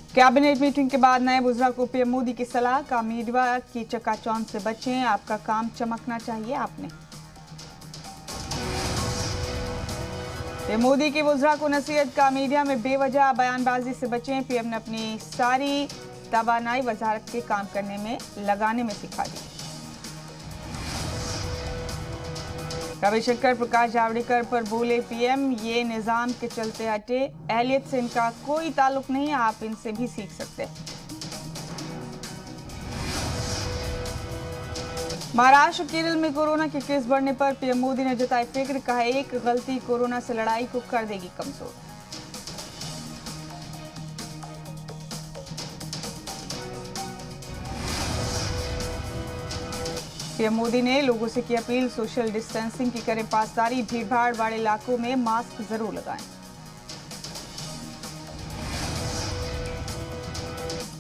Cabinet meeting के बाद नए बुजुर्ग को पीएम मोदी की सलाह का मीडिया की चकाचौंध से बचें, आपका काम चमकना चाहिए आपने। पीएम मोदी की बुजुर्ग को नसीहत का मीडिया में बेवजह बयानबाजी से बचें, पीएम ने अपनी सारी तवानाई वजारत के काम करने में लगाने में सिखा दी। रविशंकर प्रकाश जावड़ेकर पर बोले पीएम, ये निजाम के चलते हटे, अहलियत से इनका कोई ताल्लुक नहीं, आप इनसे भी सीख सकते हैं। महाराष्ट्र केरल में कोरोना के केस बढ़ने पर पीएम मोदी ने जताई फिक्र, कहा एक गलती कोरोना से लड़ाई को कर देगी कमजोर। पीएम मोदी ने लोगों से की अपील, सोशल डिस्टेंसिंग की करें पासदारी, भीड़भाड़ वाले इलाकों में मास्क जरूर लगाएं।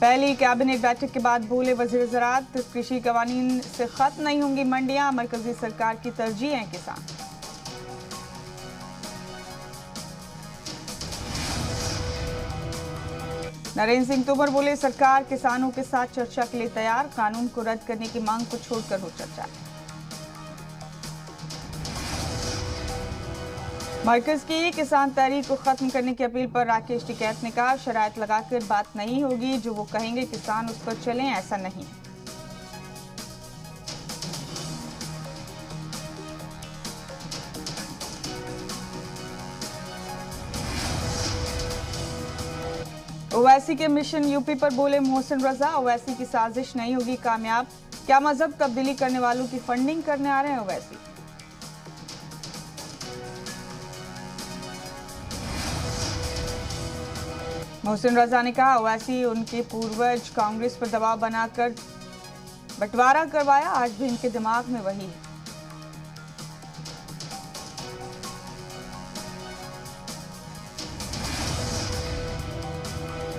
पहली कैबिनेट बैठक के बाद बोले वजीर ज़राअत, कृषि कवानीन से खत्म नहीं होंगी मंडियां, मरकजी सरकार की तरजीह है किसान। नरेंद्र सिंह तोमर बोले सरकार किसानों के साथ चर्चा के लिए तैयार, कानून को रद्द करने की मांग को छोड़कर हो चर्चा। मरकज की किसान तहरीक को खत्म करने की अपील पर राकेश टिकैत ने कहा, शराइत लगाकर बात नहीं होगी, जो वो कहेंगे किसान उस पर चलें, ऐसा नहीं। ओवैसी के मिशन यूपी पर बोले मोहसिन रजा, ओवैसी की साजिश नहीं होगी कामयाब, क्या मजहब तब्दीली करने वालों की फंडिंग करने आ रहे हैं ओवैसी। मोहसिन रजा ने कहा, ओवैसी उनके पूर्वज कांग्रेस पर दबाव बनाकर बंटवारा करवाया, आज भी इनके दिमाग में वही है।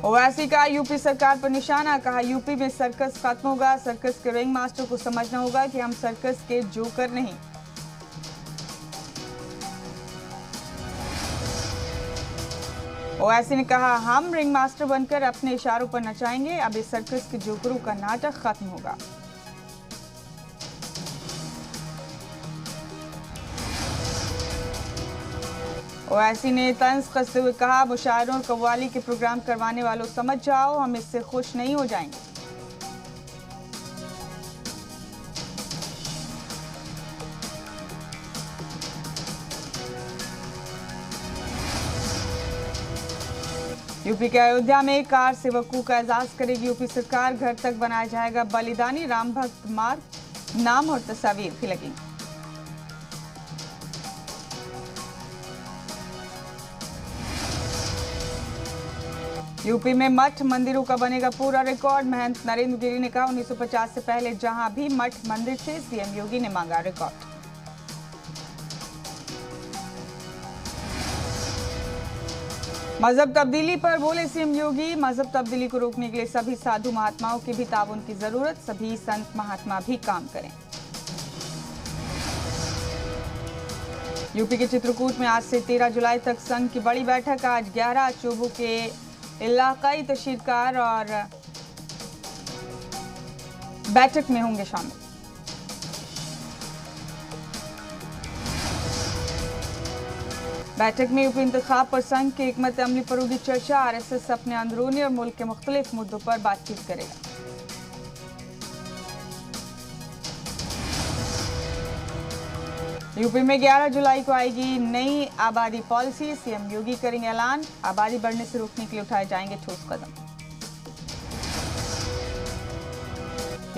ओवैसी का यूपी सरकार पर निशाना, कहा यूपी में सर्कस खत्म होगा, सर्कस के रिंग मास्टर को समझना होगा कि हम सर्कस के जोकर नहीं। ओवैसी ने कहा, हम रिंग मास्टर बनकर अपने इशारों पर नचाएंगे, अब इस सर्कस के जोकरों का नाटक खत्म होगा। ओवैसी ने तंज कसते हुए कहा, मुशायरों और कव्वाली के प्रोग्राम करवाने वालों समझ जाओ, हम इससे खुश नहीं हो जाएंगे। यूपी के अयोध्या में कार सेवकों का एजाज करेगी यूपी सरकार, घर तक बनाया जाएगा बलिदानी राम भक्त मार्ग, नाम और तस्वीर भी लगेंगी। यूपी में मठ मंदिरों का बनेगा पूरा रिकॉर्ड, महंत नरेंद्र गिरी ने कहा, 1950 से पहले जहां भी मठ मंदिर थे, सीएम योगी ने मांगा रिकॉर्ड। मजहब तब्दीली पर बोले सीएम योगी, मजहब तब्दीली को रोकने के लिए सभी साधु महात्माओं की भी ताउन की जरूरत, सभी संत महात्मा भी काम करें। यूपी के चित्रकूट में आज से 13 जुलाई तक संघ की बड़ी बैठक, आज 11 चोबों के इलाकाई तहसीलदार और बैठक में होंगे शामिल। बैठक में यूपी इंतखाब पर संघ के हिकमत अमली पर होगी चर्चा, आरएसएस अपने अंदरूनी और मुल्क के मुख्तलिफ मुद्दों पर बातचीत करेगा। यूपी में 11 जुलाई को आएगी नई आबादी पॉलिसी, सीएम योगी करेंगे ऐलान, आबादी बढ़ने से रोकने के लिए उठाए जाएंगे ठोस कदम।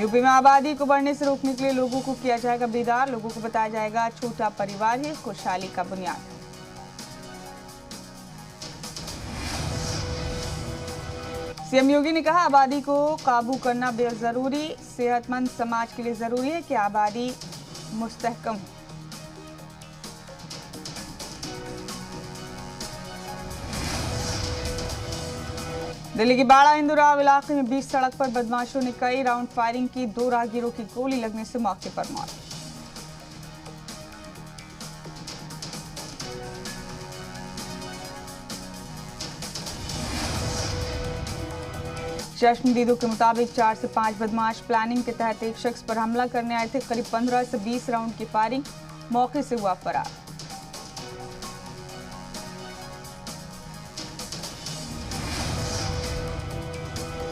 यूपी में आबादी को बढ़ने से रोकने के लिए लोगों को किया जाएगा बेदार, लोगों को बताया जाएगा छोटा परिवार ही खुशहाली का बुनियाद। सीएम योगी ने कहा, आबादी को काबू करना बेहद जरूरी, सेहतमंद समाज के लिए जरूरी है कि आबादी मुस्तहकम हो। दिल्ली की बाड़ा इंदुराव इलाके में 20 सड़क पर बदमाशों ने कई राउंड फायरिंग की, 2 राहगीरों की गोली लगने से मौके पर मौत। चश्मदीदों के मुताबिक 4 से 5 बदमाश प्लानिंग के तहत एक शख्स पर हमला करने आए थे। करीब 15 से 20 राउंड की फायरिंग, मौके से हुआ फरार।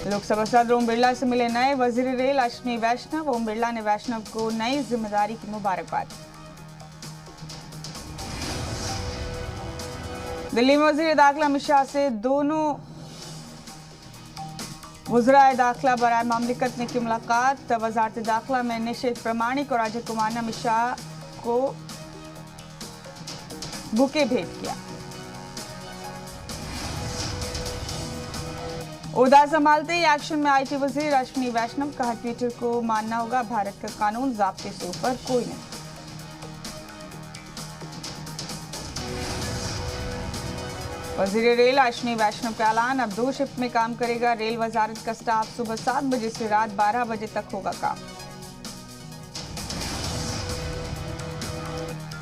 लोकसभा सदर ओम बिरला से मिले नए वजीर रेल अश्विनी वैष्णव। ओम बिरला ने वैष्णव को नई जिम्मेदारी की मुबारकबाद। दिल्ली में वजीर दाखिला अमित शाह से दोनों वज़राए दाखिला बराए मामलिकत ने की मुलाकात। वजारत दाखिला में निशित प्रमाणिक और अजय कुमार ने अमित शाह को बुके भेंट किया। ओहदा संभालते ही एक्शन में आईटी वजीर अश्विनी वैष्णव। कहा, ट्विटर को मानना होगा, भारत का कानून ज़ाब्ते से ऊपर कोई नहीं। वजीर रेल अश्विनी वैष्णव का ऐलान, अब 2 शिफ्ट में काम करेगा रेल वजारत का स्टाफ। सुबह 7 बजे से रात 12 बजे तक होगा काम।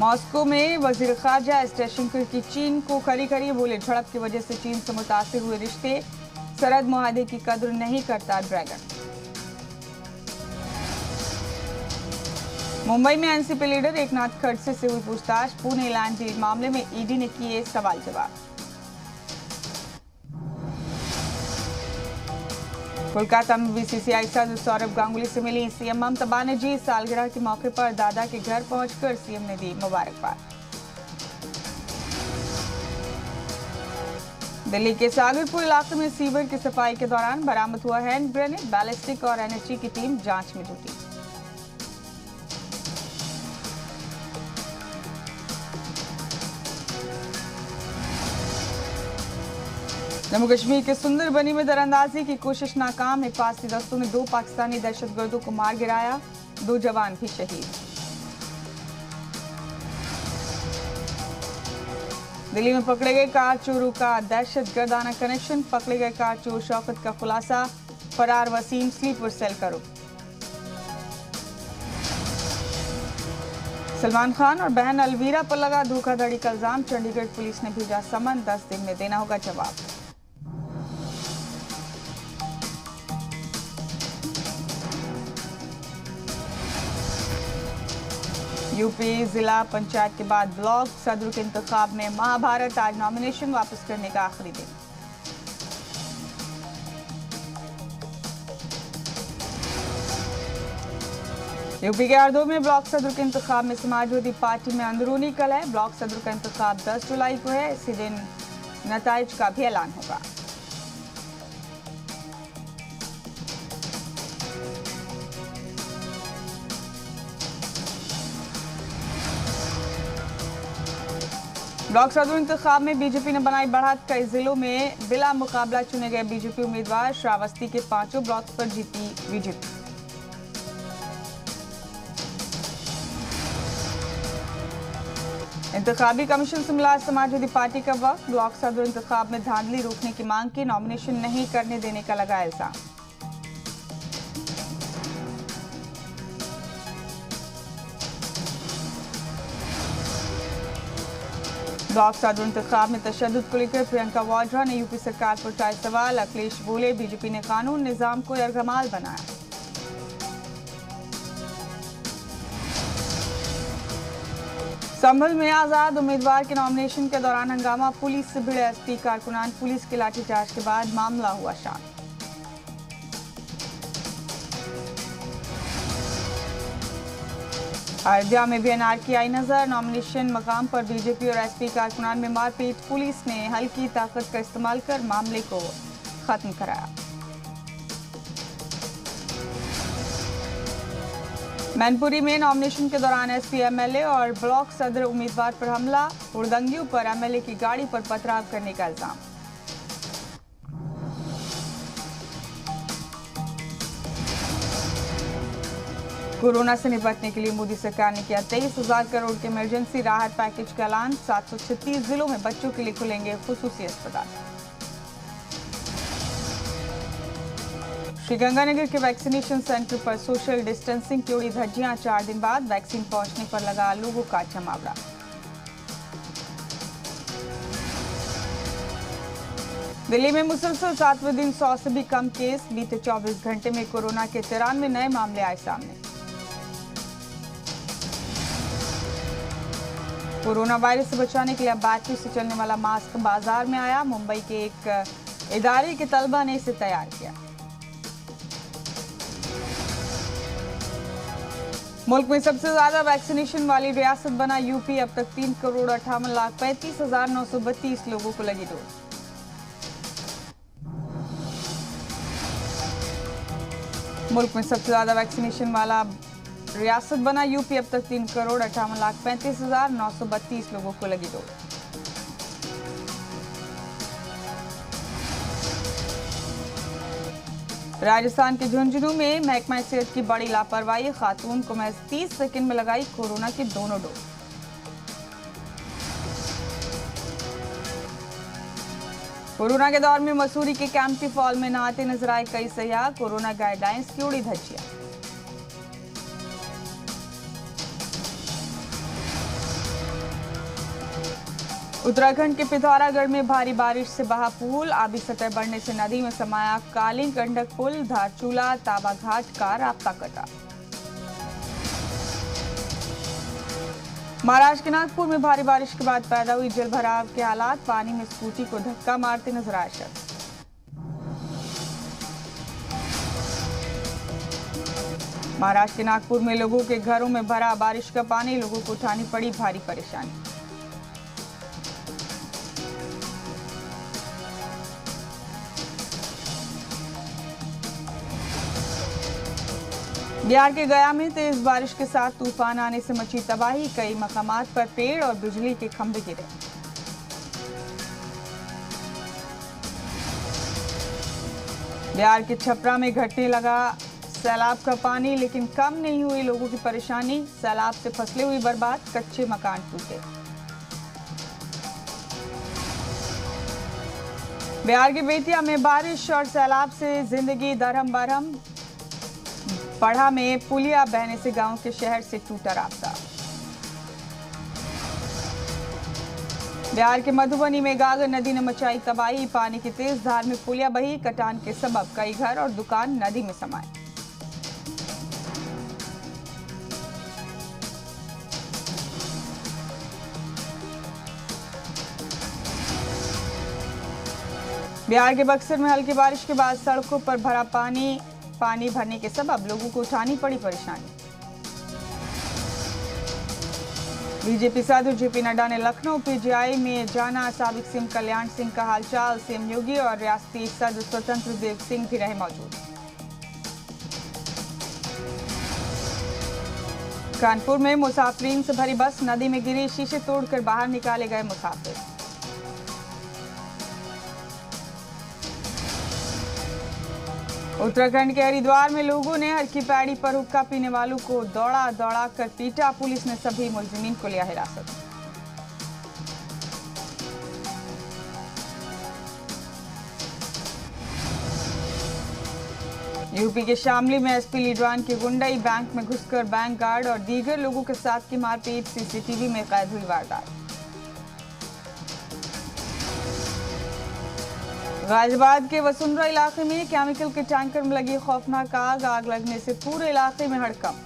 मॉस्को में वजीर खारजा एस जयशंकर की चीन को खरी खरी बोले, झड़प की वजह से चीन से मुतासिर हुए रिश्ते, सरहद मुआहदे की कद्र नहीं करता ड्रैगन। मुंबई में एनसीपी लीडर एकनाथ खड़से से हुई पूछताछ। पुणे लैंड डील मामले में ईडी ने किए सवाल जवाब। कोलकाता में बीसीसीआई सदस्य सौरभ गांगुली से मिली सीएम ममता बनर्जी। सालगिरह के मौके पर दादा के घर पहुंचकर सीएम ने दी मुबारकबाद। दिल्ली के सागरपुर इलाके में सीवर की सफाई के दौरान बरामद हुआ हैंड ग्रेनेड। बैलिस्टिक और एनएचए की टीम जांच में जुटी। जम्मू कश्मीर के सुंदरबनी में दरअंदाजी की कोशिश नाकाम। हिफाजती दस्तों ने 2 पाकिस्तानी दहशतगर्दों को मार गिराया, 2 जवान भी शहीद। दिल्ली में पकड़े गए कार चोरों का दहशतगर्दाना कनेक्शन। पकड़े गए कार चोर शौकत का खुलासा, फरार वसीम स्लीपर सेल का रुख। सलमान खान और बहन अलवीरा पर लगा धोखाधड़ी का इल्जाम। चंडीगढ़ पुलिस ने भेजा समन, 10 दिन में देना होगा जवाब। यूपी जिला पंचायत के बाद ब्लॉक सदर के इंतखाब में महाभारत। आज नॉमिनेशन वापस करने का आखिरी दिन। यूपी के हरदोई में ब्लॉक सदर के इंतखाब में समाजवादी पार्टी में अंदरूनी कलह। ब्लॉक सदर का इंतखाब 10 जुलाई को है। इसी दिन नताइज का भी ऐलान होगा। ब्लॉक सदर इंतखाब में बीजेपी ने बनाई बढ़त। कई जिलों में बिला मुकाबला चुने गए बीजेपी उम्मीदवार। श्रावस्ती के 5 ब्लॉक पर जीती बीजेपी। इंतखाबी कमीशन से मिला समाजवादी पार्टी का वक्त। ब्लॉक सदर इंतखाब में धांधली रोकने की मांग की, नॉमिनेशन नहीं करने देने का लगा इल्जाम। ब्लॉक सदर इंतखाब में तशद्दुद को लेकर प्रियंका वाड्रा ने यूपी सरकार पर उठाए सवाल। अखिलेश बोले, बीजेपी ने कानून निजाम को यरगमाल बनाया। संभल में आजाद उम्मीदवार के नॉमिनेशन के दौरान हंगामा। पुलिस से भिड़े एसपी कारकुनान। पुलिस के लाठीचार्ज के बाद मामला हुआ शांत। अयोध्या में भी एनआरकी आई नजर। नॉमिनेशन मकाम पर बीजेपी और एसपी कारकुनान में मारपीट। पुलिस ने हल्की ताकत का इस्तेमाल कर मामले को खत्म कराया। मैनपुरी में नॉमिनेशन के दौरान एसपी एमएलए और ब्लॉक सदर उम्मीदवार पर हमला। हुड़दंगियों पर एमएलए की गाड़ी पर पथराव करने का इल्जाम। कोरोना से निपटने के लिए मोदी सरकार ने किया 23,000 करोड़ के इमरजेंसी राहत पैकेज का ऐलान। 736 जिलों में बच्चों के लिए खुलेंगे खुसूसी अस्पताल। श्रीगंगानगर के वैक्सीनेशन सेंटर पर सोशल डिस्टेंसिंग की उड़ी धज्जियां। 4 दिन बाद वैक्सीन पहुंचने पर लगा लोगों का जमावड़ा। दिल्ली में मुसलसल 7वें दिन 100 से भी कम केस। बीते 24 घंटे में कोरोना के 93 नए मामले आए सामने। कोरोना वायरस से बचाने के लिए अब बैटरी से चलने वाला मास्क बाजार में आया। मुंबई के एक इदारे के तलबा ने इसे तैयार किया। मुल्क में सबसे ज्यादा वैक्सीनेशन वाली रियासत बना यूपी। अब तक 3,58,35,932 लोगों को लगी डोज। मुल्क में सबसे ज्यादा वैक्सीनेशन वाला रियासत बना यूपी। अब तक 3,58,35,932 लोगों को लगी डोज। राजस्थान के झुंझुनू में महकमा सेहत की बड़ी लापरवाही। खातून को महज 30 सेकंड में लगाई कोरोना की दोनों डोज। कोरोना के दौर में मसूरी के कैंपटी फॉल में नहाते नजर आए कई सयाह। कोरोना गाइडलाइंस की उड़ी धज्जियां। उत्तराखंड के पिथौरागढ़ में भारी बारिश से बहा पुल। आबी सतह बढ़ने से नदी में समाया कालीन गंडक पुल। धारचूला ताबा घाट का रास्ता कटा। महाराष्ट्र के नागपुर में भारी बारिश के बाद पैदा हुई जल भराव के हालात। पानी में स्कूटी को धक्का मारते नजर आए शख्स। महाराष्ट्र के नागपुर में लोगों के घरों में भरा बारिश का पानी। लोगों को उठानी पड़ी भारी परेशानी। बिहार के गया में तेज बारिश के साथ तूफान आने से मची तबाही। कई मकामात पर पेड़ और बिजली के खंभे गिरे। बिहार के छपरा में घटने लगा सैलाब का पानी, लेकिन कम नहीं हुई लोगों की परेशानी। सैलाब से फसलें हुई बर्बाद, कच्चे मकान टूटे। बिहार की बेतिया में बारिश और सैलाब से जिंदगी दरहम बरहम। पढ़ा में पुलिया बहने से गांव के शहर से टूटा रास्ता। बिहार के मधुबनी में गागर नदी ने मचाई तबाही। पानी की तेज धार में पुलिया बही। कटान के सबब कई घर और दुकान नदी में समाये। बिहार के बक्सर में हल्की बारिश के बाद सड़कों पर भरा पानी भरने के सबब लोगों को उठानी पड़ी परेशानी। बीजेपी साधु जेपी नड्डा ने लखनऊ पीजीआई में जाना। साबिक सीएम कल्याण सिंह का हालचाल। सीएम योगी और रियासती सदर स्वतंत्र देव सिंह भी रहे मौजूद। कानपुर में मुसाफिरीन से भरी बस नदी में गिरी। शीशे तोड़कर बाहर निकाले गए मुसाफिर। उत्तराखंड के हरिद्वार में लोगों ने हरकी पैड़ी पर हुक्का पीने वालों को दौड़ा कर पीटा। पुलिस ने सभी मुलजिमीन को लिया हिरासत। यूपी के शामली में एसपी लीडवान की गुंडई। बैंक में घुसकर बैंक गार्ड और दीगर लोगों के साथ की मारपीट। सीसीटीवी में कैद हुई वारदात। गाजियाबाद के वसुंधरा इलाके में केमिकल के टैंकर में लगी खौफनाक आग। आग लगने से पूरे इलाके में हड़कंप।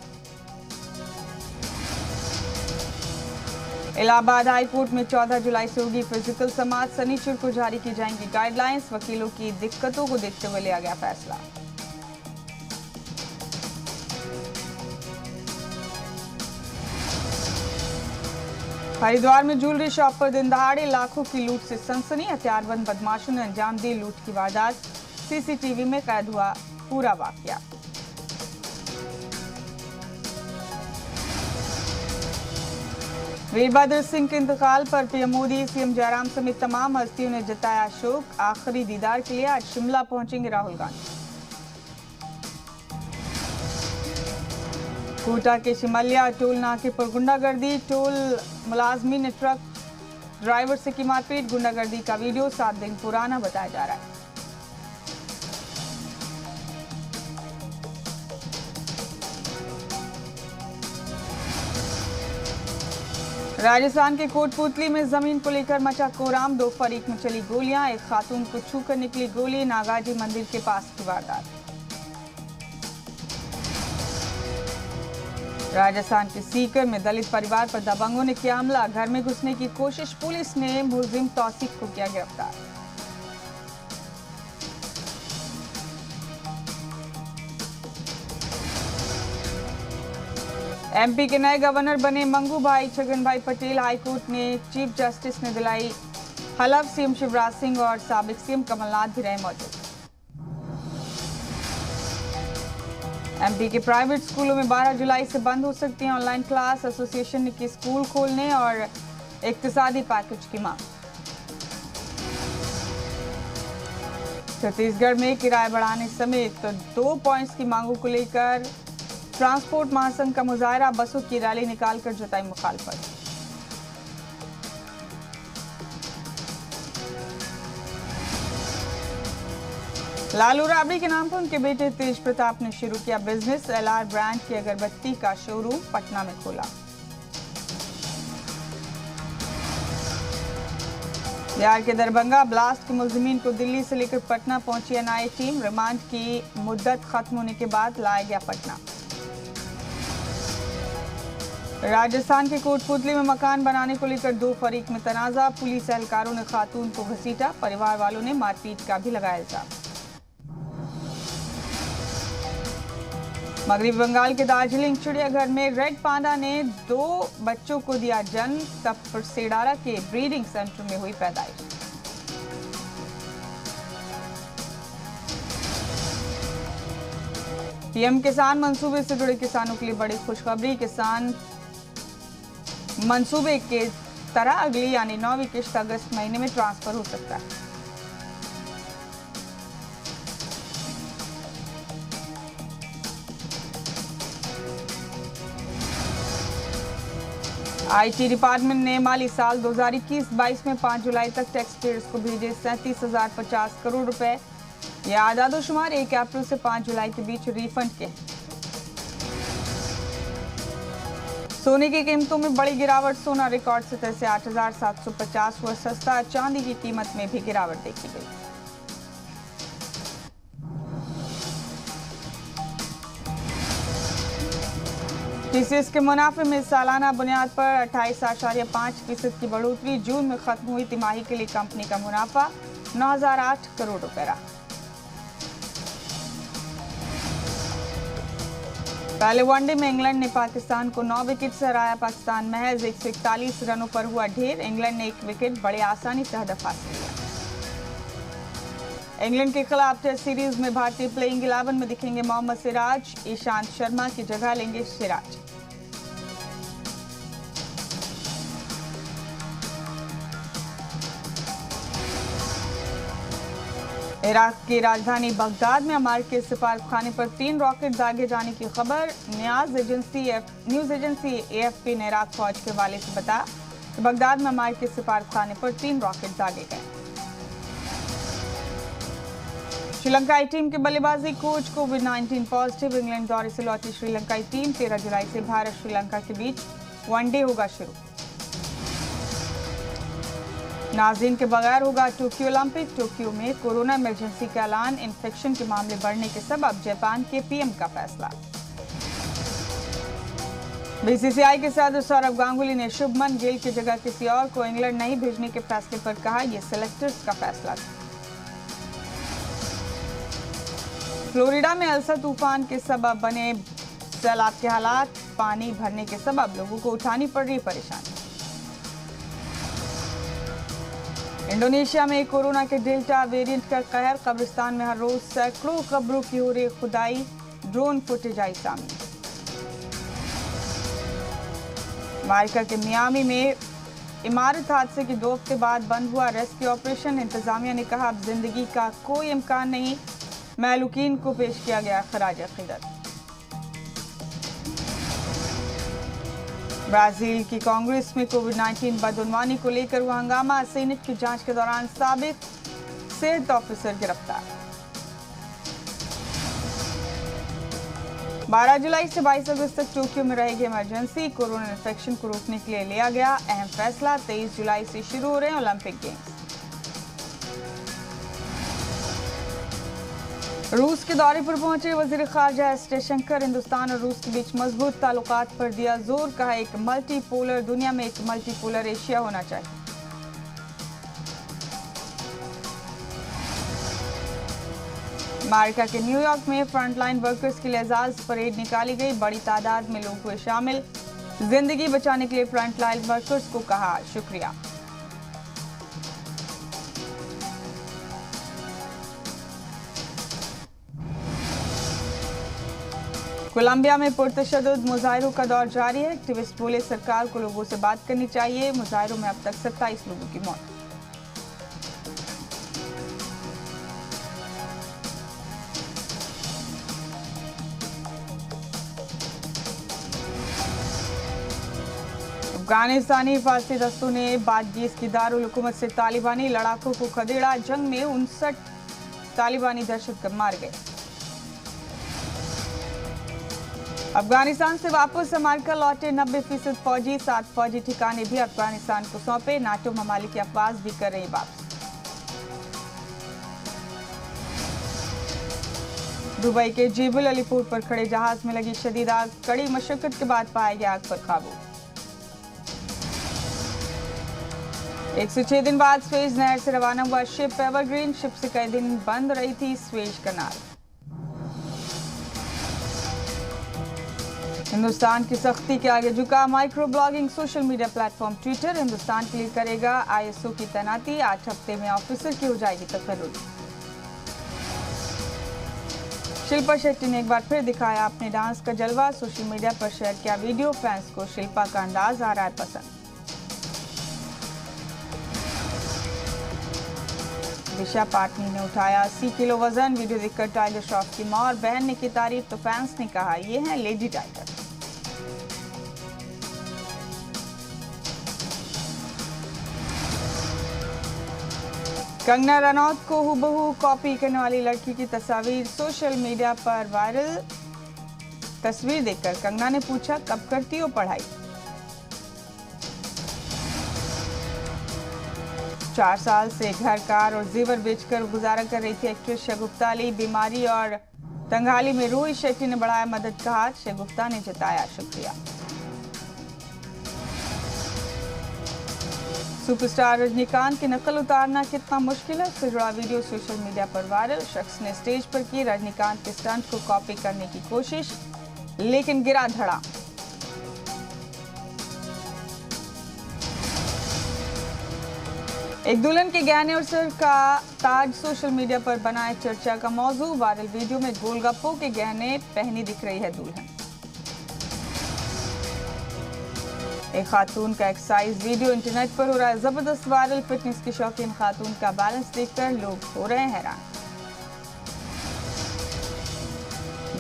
इलाहाबाद हाई कोर्ट में 14 जुलाई से होगी फिजिकल समाअत। शनिचर को जारी की जाएंगी गाइडलाइंस। वकीलों की दिक्कतों को देखते हुए लिया गया फैसला। हरिद्वार में ज्वेलरी शॉप पर दिन दहाड़े लाखों की लूट से सनसनी। हथियारबंद बदमाशों ने अंजाम दी लूट की वारदात। सीसीटीवी में कैद हुआ पूरा वाकया। वीरभद्र सिंह के इंतकाल पर पीएम मोदी, सीएम जयराम समेत तमाम हस्तियों ने जताया शोक। आखिरी दीदार के लिए आज शिमला पहुंचेंगे राहुल गांधी। कोटा के शिमलिया टोल नाके पर गुंडागर्दी। टोल मुलाजमी ने ट्रक ड्राइवर से की मारपीट। गुंडागर्दी का वीडियो 7 दिन पुराना बताया जा रहा है। राजस्थान के कोटपुतली में जमीन को लेकर मचा कोहराम, 2 फरीक में चली गोलियां, एक खातून को छूकर निकली गोली, नागाजी मंदिर के पास की वारदात। राजस्थान के सीकर में दलित परिवार पर दबंगों ने किया हमला, घर में घुसने की कोशिश, पुलिस ने मुलजिम तौसीफ को किया गिरफ्तार। एमपी के नए गवर्नर बने मंगू भाई छगन भाई पटेल, हाईकोर्ट ने चीफ जस्टिस ने दिलाई हलफ, सीएम शिवराज सिंह और साबिक सीएम कमलनाथ भी रहे मौजूद। एमपी के प्राइवेट स्कूलों में 12 जुलाई से बंद हो सकती हैं ऑनलाइन क्लास, एसोसिएशन ने की स्कूल खोलने और इक्तिसादी पैकेज की मांग। छत्तीसगढ़ में किराया बढ़ाने समेत 2 पॉइंट्स की मांगों को लेकर ट्रांसपोर्ट महासंघ का मुजाहरा, बसों की रैली निकालकर जताई मुखालफत। लालू राबड़ी के नाम पर उनके बेटे तेज प्रताप ने शुरू किया बिजनेस, एलआर ब्रांड की अगरबत्ती का शोरूम पटना में खोला। बिहार के दरभंगा ब्लास्ट के मुलजिमीन को दिल्ली से लेकर पटना पहुंची एनआईए टीम, रिमांड की मुद्दत खत्म होने के बाद लाया गया पटना। राजस्थान के कोटपुतली में मकान बनाने को लेकर 2 फरीक में तनाजा, पुलिस एहलकारों ने खातून को घसीटा, परिवार वालों ने मारपीट का भी लगाया इल्जाम। मगरबी बंगाल के दार्जिलिंग चिड़ियाघर में रेड पांडा ने 2 बच्चों को दिया जन्म, तब सेडारा के ब्रीडिंग सेंटर में हुई पैदाइश। पीएम किसान मंसूबे से जुड़े किसानों के लिए बड़ी खुशखबरी, किसान मंसूबे के तरह अगली यानी 9वीं किश्त अगस्त महीने में ट्रांसफर हो सकता है। आईटी डिपार्टमेंट ने माली साल 2021-22 में 5 जुलाई तक टैक्स पेयर्स को भेजे 37,050 करोड़ रुपए। यह आदादोशुमार 1 अप्रैल से 5 जुलाई के बीच रिफंड के हैं। सोने की कीमतों में बड़ी गिरावट, सोना रिकॉर्ड सतह से 8,750 हुआ सस्ता, चांदी की कीमत में भी गिरावट देखी गई। टीसीएस के मुनाफे में सालाना बुनियाद पर 28.5% की बढ़ोतरी, जून में खत्म हुई तिमाही के लिए कंपनी का मुनाफा 9,008 करोड़ रुपए रहा। पहले वनडे में इंग्लैंड ने पाकिस्तान को 9 विकेट से हराया, पाकिस्तान महज 141 रनों पर हुआ ढेर, इंग्लैंड ने 1 विकेट बड़े आसानी से हदफ हासिल किया। इंग्लैंड के खिलाफ टेस्ट सीरीज में भारतीय प्लेइंग 11 में दिखेंगे मोहम्मद सिराज, ईशांत शर्मा की जगह लेंगे सिराज। इराक की राजधानी बगदाद में अमार के सिफारतखाने पर 3 रॉकेट दागे जाने की खबर, न्यूज एजेंसी एएफपी ने इराक फौज के हवाले से बताया कि बगदाद में अमार के सिफारतखाने पर 3 रॉकेट दागे गए। श्रीलंकाई टीम के बल्लेबाजी कोच कोविड-19 पॉजिटिव, इंग्लैंड दौरे से लौटी श्रीलंकाई टीम, 13 जुलाई से भारत श्रीलंका के बीच वनडे होगा शुरू। नाज़रीन के बगैर होगा टोक्यो ओलंपिक, टोक्यो में कोरोना इमरजेंसी का ऐलान, इन्फेक्शन के मामले बढ़ने के सबब जापान के पीएम का फैसला। बीसीसीआई के सदस्य सौरव गांगुली ने शुभमन गिल की जगह किसी और को इंग्लैंड नहीं भेजने के फैसले पर कहा, यह सेलेक्टर्स का फैसला था। फ्लोरिडा में एल्सा तूफान के सबब बने सैलाब के हालात, पानी भरने के सबब लोगों को उठानी पड़ रही परेशानी। इंडोनेशिया में कोरोना के डेल्टा वेरिएंट का कहर, कब्रिस्तान में हर रोज सैकड़ों कब्रों की हो रही खुदाई, ड्रोन फुटेज आई सामने। अमेरिका के मियामी में इमारत हादसे के 2 हफ्ते बाद बंद हुआ रेस्क्यू ऑपरेशन, इंतजामिया ने कहा अब जिंदगी का कोई इम्कान नहीं, महलूकीन को पेश किया गया खराज अकीदत। ब्राजील की कांग्रेस में कोविड-19 बदउनवानी को लेकर हुआ हंगामा, सीनेट की जांच के दौरान साबिक सेहत ऑफिसर गिरफ्तार। 12 जुलाई से 22 अगस्त तक टोक्यो में रहेगी इमरजेंसी। कोरोना इन्फेक्शन को रोकने के लिए लिया गया अहम फैसला। 23 जुलाई से शुरू हो रहे हैं ओलंपिक गेम्स। रूस के दौरे पर पहुंचे वजीर खारजा एस जयशंकर। हिंदुस्तान और रूस के बीच मजबूत ताल्लुकात पर दिया जोर। कहा एक मल्टीपोलर दुनिया में एक मल्टीपोलर एशिया होना चाहिए। अमेरिका के न्यूयॉर्क में फ्रंटलाइन वर्कर्स के लिए एजाज परेड निकाली गई। बड़ी तादाद में लोग हुए शामिल। जिंदगी बचाने के लिए फ्रंटलाइन वर्कर्स को कहा शुक्रिया। कोलंबिया में पुरतशद्दुद मुजाहिरों का दौर जारी है। एक्टिविस्ट बोले सरकार को लोगों से बात करनी चाहिए। मुजाहिरों में अब तक 27 लोगों की मौत। अफगानिस्तानी हिफाजती दस्तों ने बागीस की दारुल हुकूमत से तालिबानी लड़ाकों को खदेड़ा। जंग में 59 तालिबानी दहशतगर्द मार गए। अफगानिस्तान से वापस अमेरिका लौटे 90% फौजी। 7 फौजी ठिकाने भी अफगानिस्तान को सौंपे। नाटो ममालिक की अफवाज भी कर रही वापस। दुबई के जेबुल अलीपोर्ट पर खड़े जहाज में लगी शदीद आग। कड़ी मशक्कत के बाद पाया गया आग पर काबू। 106 दिन बाद स्वेज नहर से रवाना हुआ शिप एवरग्रीन। शिप से कई दिन बंद रही थी स्वेज कनाल। हिंदुस्तान की सख्ती के आगे झुका micro blogging social media platform Twitter. Hindustan के लिए करेगा आईएसओ की तैनाती। 8 हफ्ते में ऑफिसर की हो जाएगी तकर्रुर। शिल्पा शेट्टी ने एक बार फिर दिखाया अपने डांस का जलवा। सोशल मीडिया पर शेयर किया वीडियो। फैंस को शिल्पा का अंदाज आ रहा है पसंद। दिशा पाटनी ने उठाया 80 किलो वजन। वीडियो देखकर टाइगर श्रॉफ की मां और बहन ने की तारीफ तो फैंस ने कहा ये है लेडी टाइगर। कंगना रनौत को हूबहू कॉपी करने वाली लड़की की तस्वीर सोशल मीडिया पर वायरल। तस्वीर देखकर कंगना ने पूछा कब करती हो पढ़ाई। 4 साल से घर कार और जेवर बेचकर गुजारा कर रही थी एक्ट्रेस शगुफ्ता अली। बीमारी और तंगहाली में रोहित शेट्टी ने बढ़ाया मदद का हाथ। शगुफ्ता ने जताया शुक्रिया। सुपरस्टार रजनीकांत की नकल उतारना कितना मुश्किल है, उससे जुड़ा वीडियो सोशल मीडिया पर वायरल। शख्स ने स्टेज पर की रजनीकांत के स्टंट को कॉपी करने की कोशिश, लेकिन गिरा धड़ा। एक दुल्हन के गहने और सिर का ताज सोशल मीडिया पर बना है चर्चा का मौजू। वायरल वीडियो में गोलगप्पों के गहने पहनी दिख रही है दुल्हन। एक खातून का एक्सरसाइज वीडियो इंटरनेट पर हो रहा है जबरदस्त वायरल। फिटनेस की शौकीन खातून का बैलेंस देखकर लोग हो रहे हैं हैरान।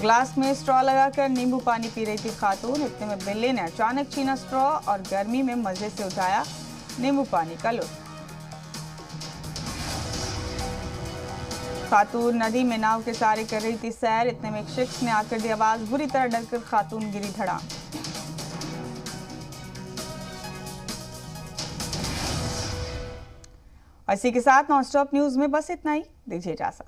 ग्लास में स्ट्रॉ लगाकर नींबू पानी पी रही थी खातून। इतने में बिल्ली ने अचानक छीना स्ट्रॉ और गर्मी में मजे से उठाया नींबू पानी का लुत्फ। खातून नदी में नाव के सहारे कर रही थी सैर। इतने में एक शख्स ने आकर दी आवाज। बुरी तरह डरकर खातून गिरी धड़ाम। इसी के साथ नॉन स्टॉप न्यूज में बस इतना ही। दीजिए इजाजत।